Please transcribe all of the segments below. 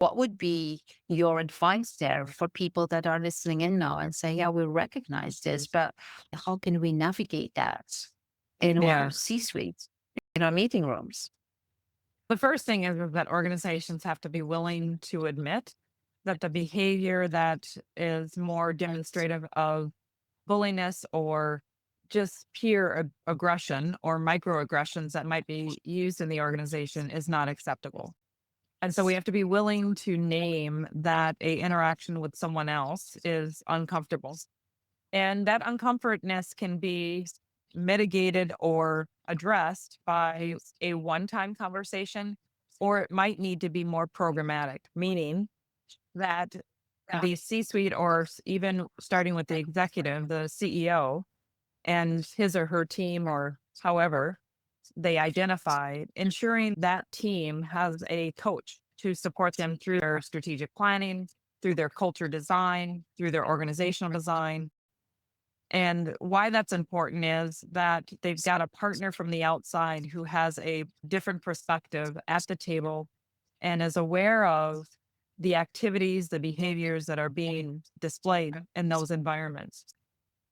What would be your advice there for people that are listening in now and say, yeah, we recognize this, but how can we navigate that in our Yeah. C-suite, in our meeting rooms? The first thing is that organizations have to be willing to admit that the behavior that is more demonstrative of bulliness or just pure aggression or microaggressions that might be used in the organization is not acceptable. And so we have to be willing to name that a interaction with someone else is uncomfortable. And that uncomfortness can be mitigated or addressed by a one-time conversation, or it might need to be more programmatic, meaning that the C-suite or even starting with the executive, the CEO, and his or her team, or however they identify, ensuring that team has a coach to support them through their strategic planning, through their culture design, through their organizational design. And why that's important is that they've got a partner from the outside who has a different perspective at the table and is aware of the activities, the behaviors that are being displayed in those environments.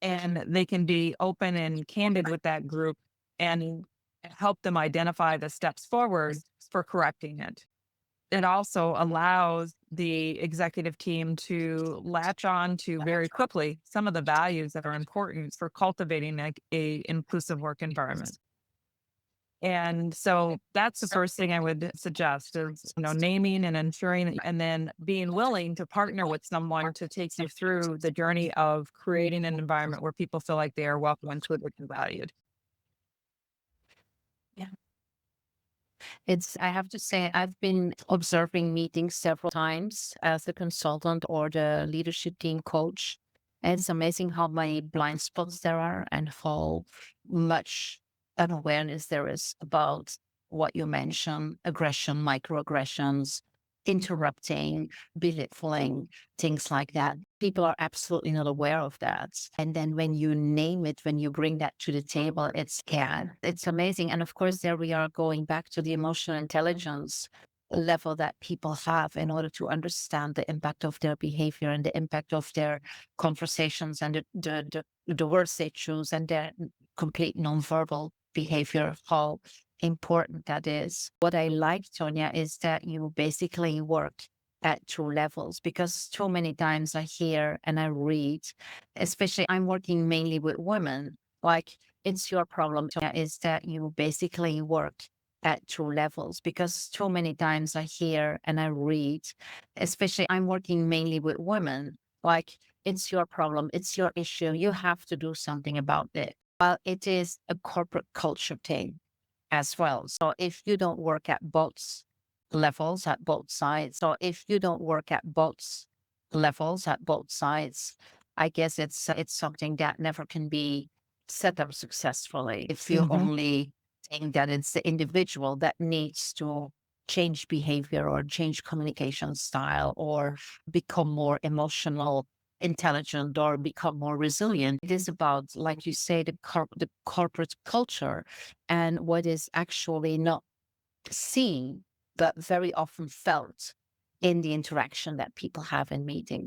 And they can be open and candid with that group and help them identify the steps forward for correcting it. It also allows the executive team to latch on to very quickly some of the values that are important for cultivating a inclusive work environment. And so that's the first thing I would suggest is, naming and ensuring and then being willing to partner with someone to take you through the journey of creating an environment where people feel like they are welcome, included, and valued. Yeah. I have to say, I've been observing meetings several times as a consultant or the leadership team coach. And it's amazing how many blind spots there are and how much unawareness there is about what you mentioned, aggression, microaggressions, interrupting, belittling, things like that. People are absolutely not aware of that. And then when you name it, when you bring that to the table, it's amazing. And of course, there we are going back to the emotional intelligence level that people have in order to understand the impact of their behavior and the impact of their conversations and the words they choose and their complete nonverbal behavior, how important that is. What I like, Tonya, is that you basically work at two levels because too many times I hear and I read, especially I'm working mainly with women, like it's your problem, Tonya, is that you basically work at two levels because too many times I hear and I read, especially I'm working mainly with women, like it's your problem, it's your issue, you have to do something about it. Well, it is a corporate culture thing as well. So if you don't work at both levels, at both sides, so if you don't work at both levels, at both sides, I guess it's something that never can be set up successfully. If you Hmm. only think that it's the individual that needs to change behavior or change communication style or become more emotional intelligent or become more resilient. It is about, like you say, the corporate culture and what is actually not seen, but very often felt in the interaction that people have in meetings.